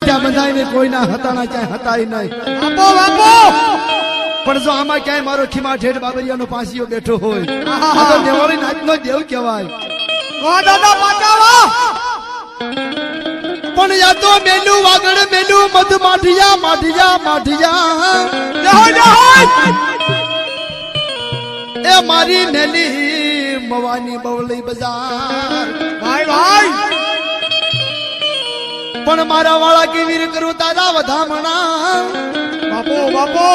માથ્યા બંધાઈને કોઈના હતાણા ક્યાંય હતાય નહીં. બાપો બાપો પણ જો આમાં ક્યાંય મારો ખીમા ઠેઠ બાબરિયાનો પાંસીયો બેઠો હોય આ તો દેવાળી નાચનો દેવ કહેવાય. ઓ દાદા બચાવો. પણ યા તો મેલું વાગડ મેલું મધ માઠિયા માઠિયા માઠિયા એ મારી મેલી મવાની બવલી બજાર. ભાઈ ભાઈ પણ મારા વાળા કે વીર કરું તારા વધામણા. બાપો બાપો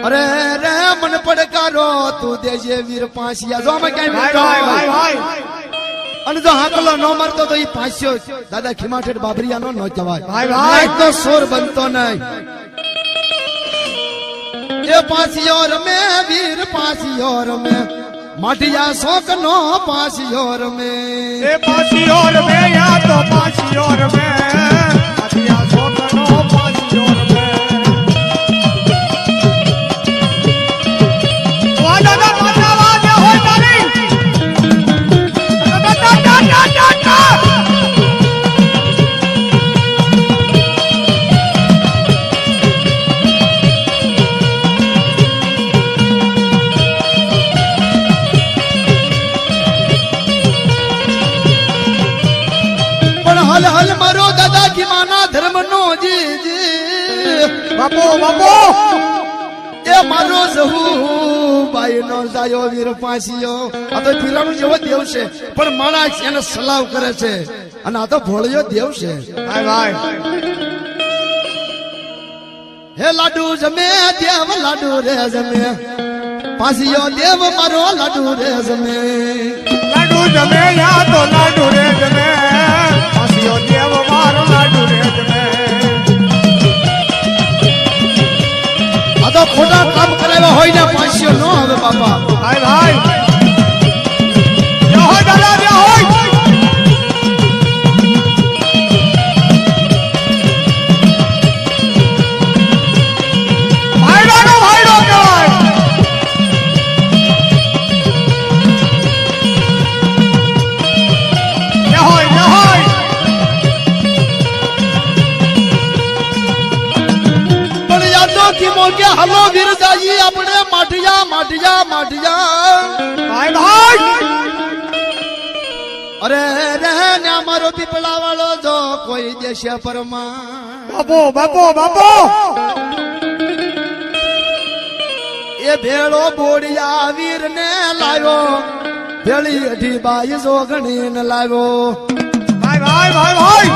અરે રે મન પડકારો તું દેજે વીર પાંસિયા. જો આમાં ક્યાંય ભાઈ બેઠો ભાઈ હોય. ભાઈ અને જો હાકલો ન મરતો તો એ પાંસ્યો દાદા ખીમાઠેઠ બાબરિયાનો ન જવાય. ભાઈ ભાઈ તો સોર બનતો નહીં. એ પાંસિયો રમે વીર પાંસિયો રમે માઠિયા શોક નો પાંસિયો રમે. એ પાસીઓ રે યા તો પાસીઓ રે પાસિયા સોકનો પાસીઓ રે. ઓ દાદા બચાવા દે હોય તારી. હલ હલ મારો દાદા કી માના ધર્મ નો જી. બાપો બાપો એ મારો જહુ બાઈ નો જાયો વીર પાંસિયો. આ તો પીલાનું જેવો દેવ છે પણ માણસ એને સલાવ કરે છે અને આ તો ભોળિયો દેવ છે. ભાઈ ભાઈ હે લાડુ જમે દેવ લાડુ રે જમે પાંસિયો દેવ મારો લાડુ રે જમે. લાડુ જમે યા તો લાડુ રે જમે પાસીઓ દેવ મારો લાડુ રે જમે. આ તો ખોટા કામ કરાવ્યા હોય ને પાંસિયો ન આવે બાપા. ભાઈ ભાઈ જય હો દાદા જય હો. ભાઈડો કહેવાય. જય હોય જય હોય. પણ યા તો કીમો કે હલો વીર જાજી આપણે માઠિયા માઠિયા માઠિયા. ભાઈ ભાઈ અરે રે ને અમારો પીપળા વાળો જો કોઈ દેશે પરમાં. બાપો બાપો બાપો એ ભેળો બોડિયા વીર ને લાવ્યો ભેળી અઢી બાઈ જોગણી ને લાવ્યો. ભાઈ ભાઈ ભાઈ ભાઈ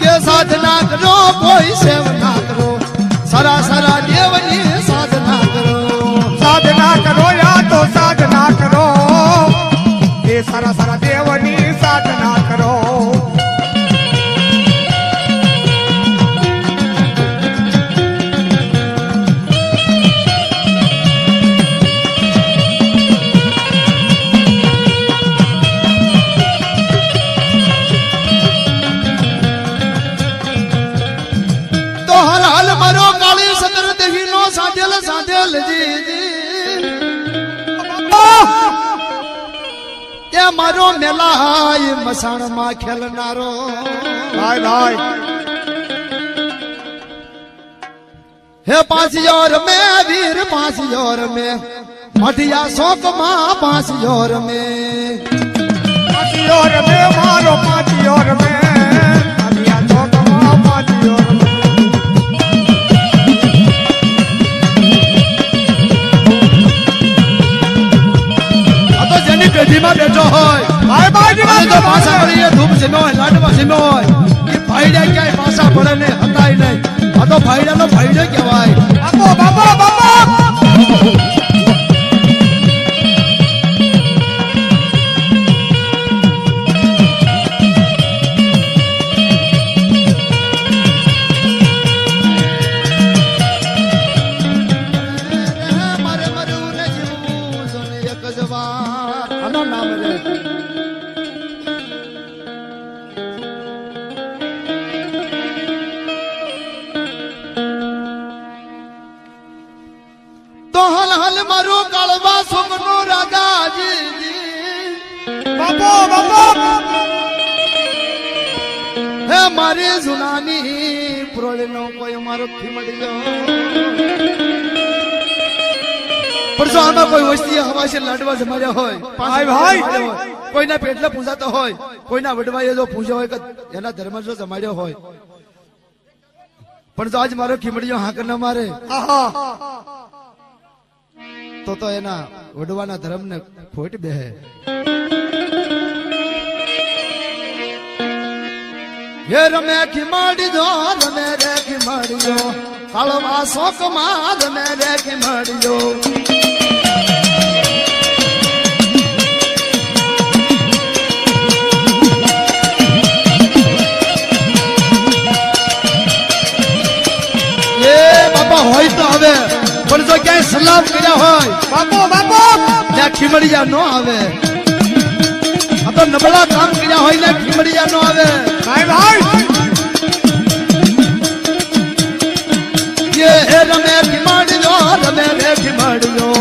કે સાધના કરો કોઈ સેવ ના કરો સારા સારા દેવની સાધના કરો. સાધના કરો યા તો સાધના કરો એ સારા સારા દેવની સાધના કરો. તો હલ હલ મારો કાળી સદર દેહી નો સાધેલ સાધેલ જી. એ મારો મેલાય મસાણ માં ખેલનારો. ભાઈ ભાઈ હે પાંસિયો રમે વીર પાંસિયો રમે મઢિયા શોક માં પાંસિયો રમે. પાસીઓ રમે મારો પાસીઓ રમે પાસિયા સોકનો પાસીઓ રમે. આ તો જેની પેઢીમાં બેઠો હોય ભાઈ ભાઈ અને જો પાસા પડીએ ધૂપ જમ્યો હોય લાડવા જમ્યો હોય એ ભાઈડા ક્યાંય પાસા પડે ને હતાય નહીં. આ તો ભાઈડાનો ભાઈડો કહેવાય. બાપો બાપો બાપો મારે મરું ને જીવવું જો ને એક જ વાર. આનું નામ રે બાપુ હે મારી જુનાની પ્રોળનો કોઈ મારો ખીમડિયો પણ જો આમાં કોઈ વસ્તી હવા છે લાડવા જમાડ્યા હોય ભાઈ, ભાઈ. જમાડ્યા હોય, કોઈના પેટલે પૂજાતો હોય કોઈના વડવાએ જો પૂજ્યો હોય કે એના ધર્મ જો જમાડ્યો હોય પણ જો આજ મારો ખીમડિયો હાકર ના મારે આહા તો એના વડવાના ધર્મને ખોટ બેહે હે રમે ખીમડિયો રમે રે ખીમડિયો કાળવા શોકમાં રમે રે ખીમડિયો એ બાપા હોય તો હવે પણ જો ક્યાંય સલામ કર્યા હોય બાપુ ત્યાં ખીમડિયા નો આવે આ તો નબળા કામ કર્યા હોય ને ખીમડિયા નો આવે ભાઈ એ રમે ખીમડિયો રમે રે ખીમડિયો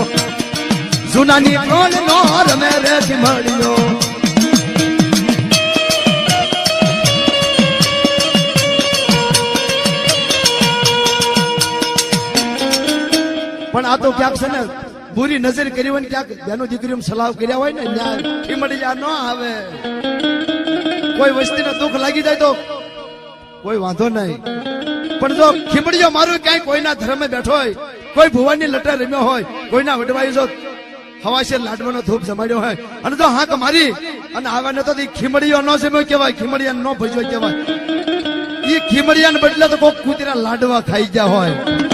જૂનાની પ્રોણ નો રમે રે ખીમડિયો પણ આ તો ક્યાંક છે ને બુરી નજર કરી હોય ને ક્યાંક બેનો દીકરીઓ સલાહ કર્યા હોય ને ત્યાં ખીમડિયા ન આવે કોઈ વસ્તીને દુઃખ લાગી જાય તો કોઈ વાંધો નહીં પણ જો ખીમડિયો મારું ક્યાંય કોઈના ધર્મે બેઠો હોય કોઈ ભુવાની લટા રમ્યો હોય કોઈના વડવાઈ જો હવાશેર લાડવાનો ધૂપ જમાડ્યો હોય અને જો હાક મારી અને આવાને તો ખીમડિયો ન જમ્યો કહેવાય ખીમડિયા ન ભજ્યો કહેવાય ઈ ખીમડિયાને બદલે તો કોઈ કૂતરા લાડવા ખાઈ ગયા હોય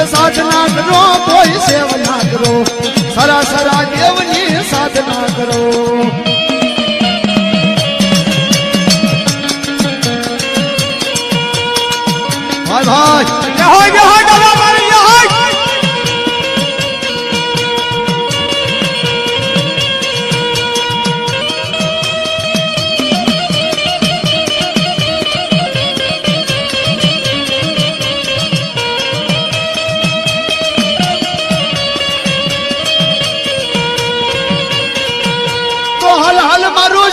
સાધના કરો કોઈ સેવના કરો સરા સરા દેવની સાધના કરો ભાઈ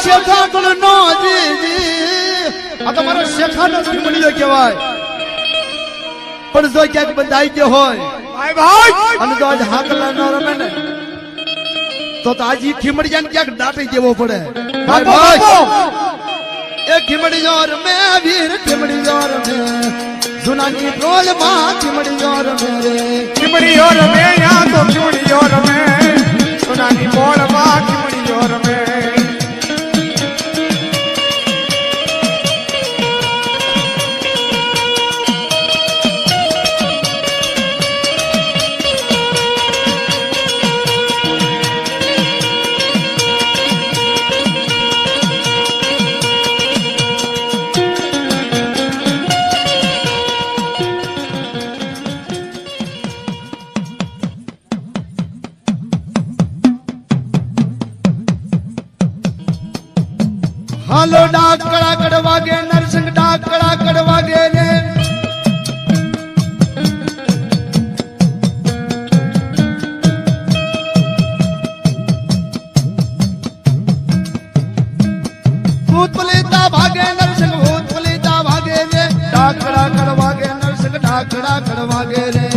શેખાગળ નો જીજી આ તમારો શેખાનો ખીમડિયો કહેવાય પણ જો ક્યાંક બંધાઈ ગયો હોય અને જો આજ હાકલા ન રમે ને તો આજ ઈ ખીમડિયાને ક્યાંક દાટી દેવો પડે ભાઈ એ ખીમડિયો રમે વીર ખીમડિયો રમે જુનાની ઢોલ માં ખીમડિયો રમે રે ખીમડિયો રમે યા તો ખીમડિયો રમે સોનાની બોલ માં ખીમડિયો રમે હાલો ડાક કડાકડ વાગે નરસિંહ ડાક કડાકડ વાગે ને ભૂત પલિતા ભાગે નરસિંહ ભૂત પલિતા ભાગે ને ડાક કડાકડ વાગે નરસિંહ ડાક કડાકડ વાગે ને